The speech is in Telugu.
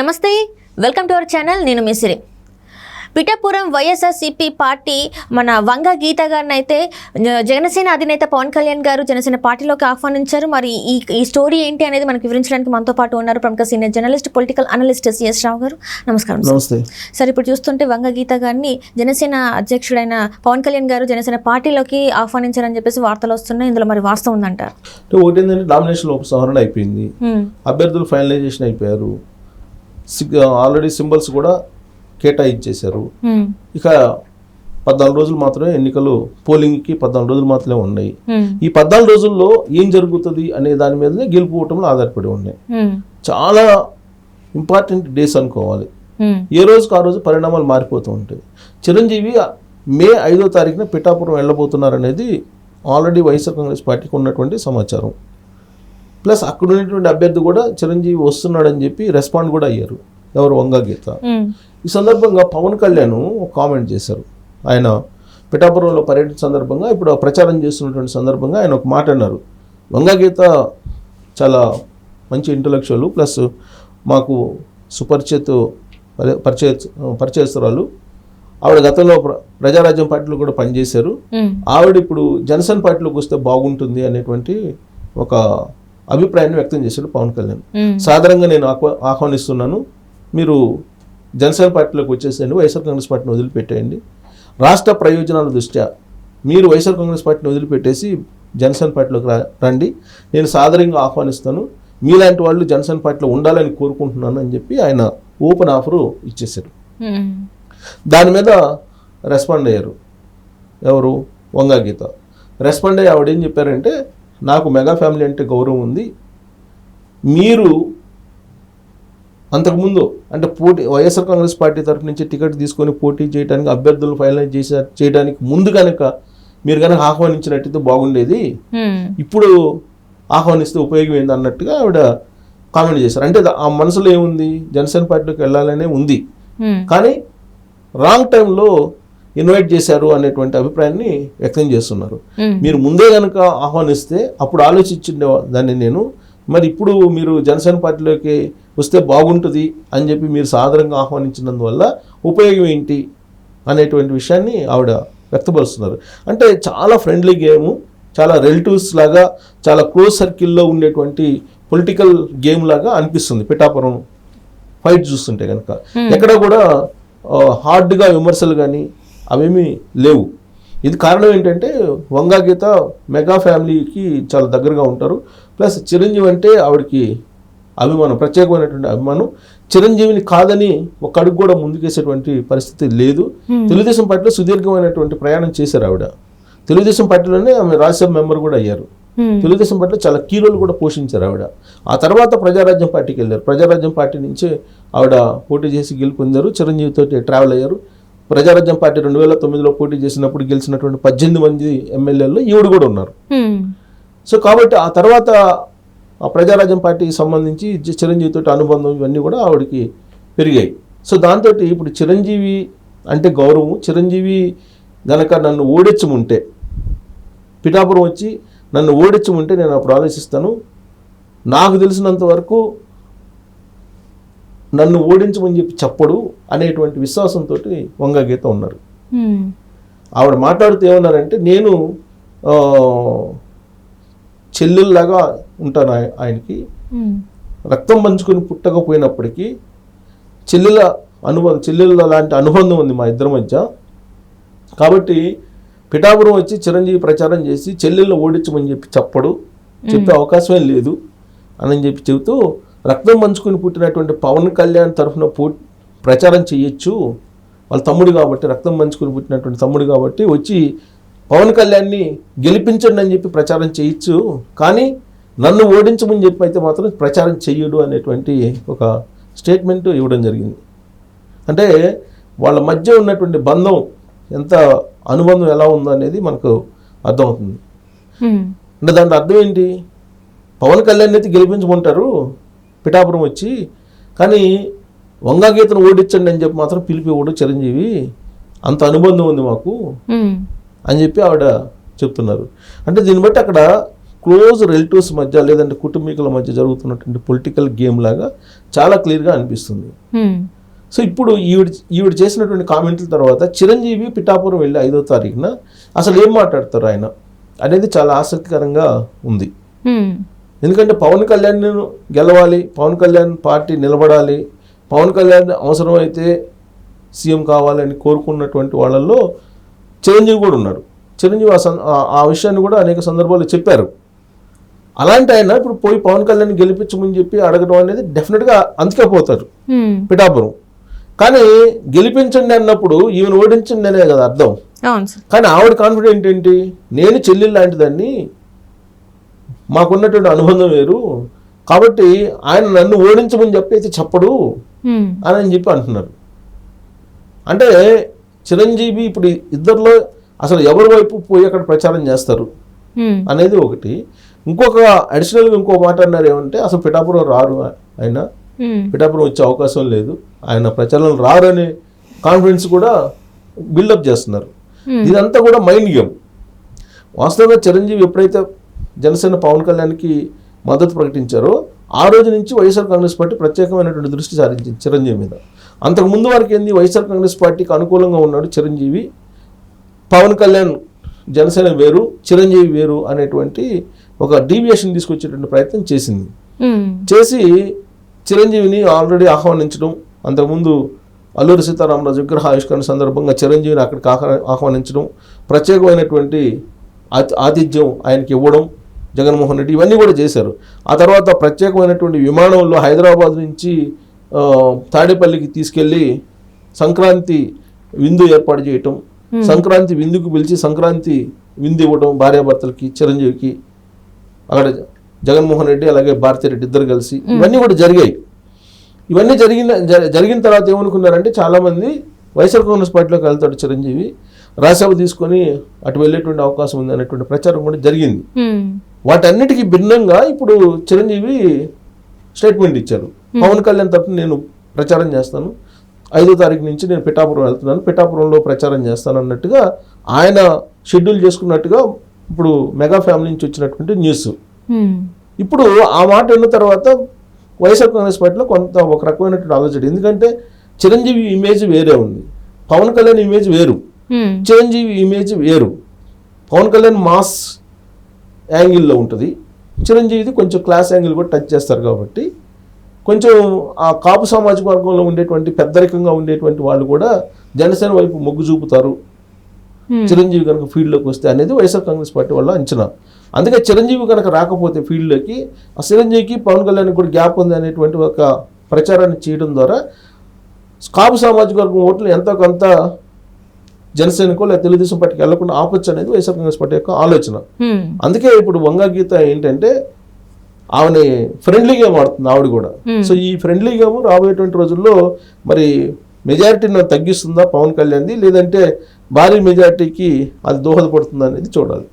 నమస్తే, వెల్కమ్ టు అవర్ ఛానల్. నేను మిసిరి. పిఠాపురం వైఎస్ఆర్సీపీ పార్టీ మన వంగ గీత గారిని అయితే జనసేన అధినేత పవన్ కళ్యాణ్ గారు జనసేన పార్టీలోకి ఆహ్వానించారు. మరి ఈ స్టోరీ ఏంటి అనేది మనకు వివరించడానికి మనతో పాటు ఉన్నారు ప్రముఖ senior journalist, political analyst CS Rao గారు. నమస్కారం. నమస్తే సార్, ఇప్పుడు చూస్తుంటే వంగ గీత గారిని జనసేన అధ్యక్షుడైన పవన్ కళ్యాణ్ గారు జనసేన పార్టీలోకి ఆహ్వానించారని చెప్పేసి వార్తలు వస్తున్నాయి. ఇందులో మరి వాస్తవం ఉందంటారు? ఒకటి ఏంటంటే నామినేషన్ ఉపసంహరణ అయిపోయింది, అభ్యర్థులు ఫైనలైజేషన్ అయిపోయారు, ఆల్రెడీ సింబల్స్ కూడా కేటాయించేశారు. ఇక 14 రోజులు మాత్రమే ఎన్నికలు, పోలింగ్కి 14 రోజులు మాత్రమే ఉన్నాయి. ఈ 14 రోజుల్లో ఏం జరుగుతుంది అనే దాని మీదనే గెలుపు ఓటములు ఆధారపడి ఉన్నాయి. చాలా ఇంపార్టెంట్ డేస్ అనుకోవాలి. ఏ రోజుకు ఆ రోజు పరిణామాలు మారిపోతూ ఉంటాయి. చిరంజీవి మే 5వ తారీఖున పిఠాపురం వెళ్ళబోతున్నారు అనేది ఆల్రెడీ వైఎస్ఆర్ కాంగ్రెస్ పార్టీకి ఉన్నటువంటి సమాచారం. ప్లస్ అక్కడ ఉన్నటువంటి అభ్యర్థి కూడా చిరంజీవి వస్తున్నాడని చెప్పి రెస్పాండ్ కూడా అయ్యారు. ఎవరు? వంగ గీత. ఈ సందర్భంగా పవన్ కళ్యాణ్ ఒక కామెంట్ చేశారు. ఆయన పిఠాపురంలో పర్యటన సందర్భంగా, ఇప్పుడు ప్రచారం చేస్తున్నటువంటి సందర్భంగా ఆయన ఒక మాట అన్నారు. వంగ గీత చాలా మంచి ఇంటలెక్చువల్, ప్లస్ మాకు పరిచయస్తురాలు. ఆవిడ గతంలో ప్రజారాజ్యం పార్టీలో కూడా పనిచేశారు. ఆవిడ ఇప్పుడు జనసేన పార్టీలోకి వస్తే బాగుంటుంది అనేటువంటి ఒక అభిప్రాయాన్ని వ్యక్తం చేశాడు పవన్ కళ్యాణ్. సాధారణంగా నేను ఆహ్వానిస్తున్నాను, మీరు జనసేన పార్టీలోకి వచ్చేసేయండి, వైఎస్ఆర్ కాంగ్రెస్ పార్టీని వదిలిపెట్టేయండి. రాష్ట్ర ప్రయోజనాల దృష్ట్యా మీరు వైఎస్ఆర్ కాంగ్రెస్ పార్టీని వదిలిపెట్టేసి జనసేన పార్టీలోకి రండి, నేను సాధారణంగా ఆహ్వానిస్తాను, మీలాంటి వాళ్ళు జనసేన పార్టీలో ఉండాలని కోరుకుంటున్నాను అని చెప్పి ఆయన ఓపెన్ ఆఫరు ఇచ్చేశారు. దాని మీద రెస్పాండ్ అయ్యారు ఎవరు? వంగ గీత. రెస్పాండ్ అయ్యి ఆవిడ ఏం చెప్పారంటే, నాకు మెగా ఫ్యామిలీ అంటే గౌరవం ఉంది, మీరు అంతకుముందు అంటే వైఎస్ఆర్ కాంగ్రెస్ పార్టీ తరఫు నుంచి టికెట్ తీసుకొని పోటీ చేయడానికి, అభ్యర్థులను ఫైనలైజ్ చేయడానికి ముందు కనుక మీరు కనుక ఆహ్వానించినట్టయితే బాగుండేది, ఇప్పుడు ఆహ్వానిస్తే ఉపయోగం ఏంది అన్నట్టుగా ఆవిడ కామెంట్ చేశారు. అంటే ఆ మనసులో ఏముంది? జనసేన పార్టీలోకి వెళ్ళాలనే ఉంది, కానీ రాంగ్ టైంలో ఇన్వైట్ చేశారు అనేటువంటి అభిప్రాయాన్ని వ్యక్తం చేస్తున్నారు. మీరు ముందే కనుక ఆహ్వానిస్తే అప్పుడు ఆలోచించిండే దాన్ని నేను, మరి ఇప్పుడు మీరు జనసేన పార్టీలోకి వస్తే బాగుంటుంది అని చెప్పి మీరు సాధారణంగా ఆహ్వానించినందువల్ల ఉపయోగం ఏంటి అనేటువంటి విషయాన్ని ఆవిడ వ్యక్తపరుస్తున్నారు. అంటే చాలా ఫ్రెండ్లీ గేము, చాలా రిలేటివ్స్ లాగా, చాలా క్లోజ్ సర్కిల్లో ఉండేటువంటి పొలిటికల్ గేమ్ లాగా అనిపిస్తుంది పిఠాపురం ఫైట్ చూస్తుంటే కనుక. ఎక్కడ కూడా హార్డ్గా విమర్శలు కానీ అవేమీ లేవు. ఇది కారణం ఏంటంటే వంగ గీత మెగా ఫ్యామిలీకి చాలా దగ్గరగా ఉంటారు. ప్లస్ చిరంజీవి అంటే ఆవిడకి అభిమానం, ప్రత్యేకమైనటువంటి అభిమానం. చిరంజీవిని కాదని ఒక అడుగు కూడా ముందుకేసేటువంటి పరిస్థితి లేదు. తెలుగుదేశం పార్టీలో సుదీర్ఘమైనటువంటి ప్రయాణం చేశారు ఆవిడ. తెలుగుదేశం పార్టీలోనే ఆమె రాజ్యసభ మెంబర్ కూడా అయ్యారు. తెలుగుదేశం పార్టీలో చాలా కీ రోల్ కూడా పోషించారు ఆవిడ. ఆ తర్వాత ప్రజారాజ్యం పార్టీకి వెళ్ళారు. ప్రజారాజ్యం పార్టీ నుంచి ఆవిడ పోటీ చేసి గెలుపొందారు. చిరంజీవితో ట్రావెల్ అయ్యారు. ప్రజారాజ్యం పార్టీ 2009లో పోటీ చేసినప్పుడు గెలిచినటువంటి 18 మంది ఎమ్మెల్యేల్లో ఈవిడ కూడా ఉన్నారు. సో కాబట్టి ఆ తర్వాత ఆ ప్రజారాజ్యం పార్టీకి సంబంధించి చిరంజీవితో అనుబంధం ఇవన్నీ కూడా ఆవిడకి పెరిగాయి. సో దాంతో ఇప్పుడు చిరంజీవి అంటే గౌరవం. చిరంజీవి గనక నన్ను ఓడించముంటే, పిఠాపురం వచ్చి నన్ను ఓడించముంటే నేను అప్పుడు ఆలోచిస్తాను. నాకు తెలిసినంత వరకు నన్ను ఓడించమని చెప్పి చెప్పడు అనేటువంటి విశ్వాసంతో వంగ గీత ఉన్నారు. ఆవిడ మాట్లాడుతూ ఏమన్నారంటే, నేను చెల్లెల్లాగా ఉంటాను ఆయనకి, రక్తం పంచుకొని పుట్టకపోయినప్పటికీ చెల్లెళ్ళ లాంటి అనుబంధం ఉంది మా ఇద్దరి మధ్య. కాబట్టి పిఠాపురం వచ్చి చిరంజీవి ప్రచారం చేసి చెల్లెళ్ళను ఓడించమని చెప్పి చెప్పే అవకాశమే లేదు అని చెప్పి చెబుతూ, రక్తం పంచుకొని పుట్టినటువంటి పవన్ కళ్యాణ్ తరఫున ప్రచారం చేయొచ్చు, వాళ్ళ తమ్ముడు కాబట్టి, రక్తం పంచుకొని పుట్టినటువంటి తమ్ముడు కాబట్టి వచ్చి పవన్ కళ్యాణ్ని గెలిపించండి అని చెప్పి ప్రచారం చేయొచ్చు, కానీ నన్ను ఓడించమని చెప్పి అయితే మాత్రం ప్రచారం చెయ్యడు అనేటువంటి ఒక స్టేట్మెంట్ ఇవ్వడం జరిగింది. అంటే వాళ్ళ మధ్య ఉన్నటువంటి బంధం, ఎంత అనుబంధం ఎలా ఉందో అనేది మనకు అర్థమవుతుంది. అంటే దాంట్లో అర్థం ఏంటి? పవన్ కళ్యాణ్ అయితే గెలిపించుకుంటారు పిఠాపురం వచ్చి, కానీ వంగ గీతను ఓడించండి అని చెప్పి మాత్రం పిలిపివ్వడు చిరంజీవి, అంత అనుబంధం ఉంది మాకు అని చెప్పి ఆవిడ చెప్తున్నారు. అంటే దీన్ని బట్టి అక్కడ క్లోజ్ రిలేటివ్స్ మధ్య లేదంటే కుటుంబీకుల మధ్య జరుగుతున్నటువంటి పొలిటికల్ గేమ్ లాగా చాలా క్లియర్గా అనిపిస్తుంది. సో ఇప్పుడు ఈవిడ చేసినటువంటి కామెంట్ల తర్వాత చిరంజీవి పిఠాపురం వెళ్ళి 5వ తారీఖున అసలు ఏం మాట్లాడతారు ఆయన అనేది చాలా ఆసక్తికరంగా ఉంది. ఎందుకంటే పవన్ కళ్యాణ్ గెలవాలి, పవన్ కళ్యాణ్ పార్టీ నిలబడాలి, పవన్ కళ్యాణ్ అవసరమైతే సీఎం కావాలని కోరుకున్నటువంటి వాళ్ళల్లో చిరంజీవి కూడా ఉన్నాడు. చిరంజీవి ఆ విషయాన్ని కూడా అనేక సందర్భాల్లో చెప్పారు. అలాంటి ఆయన ఇప్పుడు పోయి పవన్ కళ్యాణ్ గెలిపించమని చెప్పి అడగడం అనేది డెఫినెట్గా అందుకే పోతారు పిఠాపురం. కానీ గెలిపించండి అన్నప్పుడు ఈమెను ఓడించండి అనే కదా అర్థం. కానీ ఆవిడ కాన్ఫిడెంట్ ఏంటి, నేను చెల్లెలు లాంటిదాన్ని, మాకున్నటువంటి అనుబంధం వేరు, కాబట్టి ఆయన నన్ను ఓడించమని చెప్పి అయితే చెప్పడు అని చెప్పి అంటున్నారు. అంటే చిరంజీవి ఇప్పుడు ఇద్దరిలో అసలు ఎవరి వైపు పోయి అక్కడ ప్రచారం చేస్తారు అనేది ఒకటి. ఇంకొక అడిషనల్గా ఇంకో మాట అన్నారు ఏమంటే అసలు పిఠాపురం రారు, ఆయన పిఠాపురం వచ్చే అవకాశం లేదు, ఆయన ప్రచారం రారు అనే కాన్ఫిడెన్స్ కూడా బిల్డప్ చేస్తున్నారు. ఇదంతా కూడా మైండ్ గేమ్. వాస్తవంగా చిరంజీవి ఎప్పుడైతే జనసేన పవన్ కళ్యాణ్కి మద్దతు ప్రకటించారో ఆ రోజు నుంచి వైఎస్ఆర్ కాంగ్రెస్ పార్టీ ప్రత్యేకమైనటువంటి దృష్టి సారించింది చిరంజీవి మీద. అంతకుముందు వరకు ఏంది, వైఎస్ఆర్ కాంగ్రెస్ పార్టీకి అనుకూలంగా ఉన్నాడు చిరంజీవి, పవన్ కళ్యాణ్ జనసేన వేరు, చిరంజీవి వేరు అనేటువంటి ఒక డీవియేషన్ తీసుకొచ్చేటువంటి ప్రయత్నం చేసింది. చేసి చిరంజీవిని ఆల్రెడీ ఆహ్వానించడం, అంతకుముందు అల్లూరి సీతారామరాజు విగ్రహ ఆవిష్కరణ సందర్భంగా చిరంజీవిని అక్కడికి ఆహ్వానించడం, ప్రత్యేకమైనటువంటి ఆతిథ్యం ఆయనకి ఇవ్వడం, జగన్మోహన్ రెడ్డి ఇవన్నీ కూడా చేశారు. ఆ తర్వాత ప్రత్యేకమైనటువంటి విమానంలో హైదరాబాద్ నుంచి తాడేపల్లికి తీసుకెళ్ళి సంక్రాంతి విందు ఏర్పాటు చేయటం, సంక్రాంతి విందుకు పిలిచి సంక్రాంతి విందు ఇవ్వడం భార్యాభర్తలకి, చిరంజీవికి, అక్కడ జగన్మోహన్ రెడ్డి అలాగే భారతిరెడ్డి ఇద్దరు కలిసి ఇవన్నీ కూడా జరిగాయి. ఇవన్నీ జరిగిన తర్వాత ఏమనుకున్నారంటే చాలామంది వైఎస్ఆర్ కాంగ్రెస్ పార్టీలోకి వెళ్తాడు చిరంజీవి, రాజ్యసభ తీసుకొని అటు వెళ్ళేటువంటి అవకాశం ఉంది అనేటువంటి ప్రచారం కూడా జరిగింది. వాటన్నిటికీ భిన్నంగా ఇప్పుడు చిరంజీవి స్టేట్మెంట్ ఇచ్చారు. పవన్ కళ్యాణ్ తరఫున నేను ప్రచారం చేస్తాను, 5వ తారీఖు నుంచి నేను పిఠాపురం వెళ్తున్నాను, పిఠాపురంలో ప్రచారం చేస్తాను అన్నట్టుగా ఆయన షెడ్యూల్ చేసుకున్నట్టుగా ఇప్పుడు మెగా ఫ్యామిలీ నుంచి వచ్చినటువంటి న్యూస్. ఇప్పుడు ఆ మాట విన్న తర్వాత వైఎస్ఆర్ కాంగ్రెస్ పార్టీలో కొంత ఒక రకమైనటువంటి ఆలోచన. ఎందుకంటే చిరంజీవి ఇమేజ్ వేరే ఉంది, పవన్ కళ్యాణ్ ఇమేజ్ వేరు, చిరంజీవి ఇమేజ్ వేరు. పవన్ కళ్యాణ్ మాస్ యాంగిల్లో ఉంటుంది, చిరంజీవిది కొంచెం క్లాస్ యాంగిల్ కూడా టచ్ చేస్తారు. కాబట్టి కొంచెం ఆ కాపు సామాజిక వర్గంలో ఉండేటువంటి పెద్దరికంగా ఉండేటువంటి వాళ్ళు కూడా జనసేన వైపు మొగ్గు చూపుతారు చిరంజీవి కనుక ఫీల్డ్లోకి వస్తే అనేది వైఎస్ఆర్ కాంగ్రెస్ పార్టీ వల్ల అంచనా. అందుకే చిరంజీవి కనుక రాకపోతే ఫీల్డ్లోకి ఆ చిరంజీవికి పవన్ కళ్యాణ్కి కూడా గ్యాప్ ఉంది అనేటువంటి ఒక ప్రచారాన్ని చేయడం ద్వారా కాపు సామాజిక వర్గం ఓట్లు ఎంతో కొంత జనసేనకో లేదా తెలుగుదేశం పార్టీకి వెళ్లకుండా ఆపొచ్చు అనేది వైఎస్ఆర్ కాంగ్రెస్ పార్టీ యొక్క ఆలోచన. అందుకే ఇప్పుడు వంగా గీత ఏంటంటే ఆమెని ఫ్రెండ్లీ గేమ్ ఆడుతుంది ఆవిడ కూడా. సో ఈ ఫ్రెండ్లీ గేమ్ రాబోయేటువంటి రోజుల్లో మరి మెజారిటీని తగ్గిస్తుందా పవన్ కళ్యాణ్ది, లేదంటే భారీ మెజారిటీకి అది దోహదపడుతుందా అనేది చూడాలి.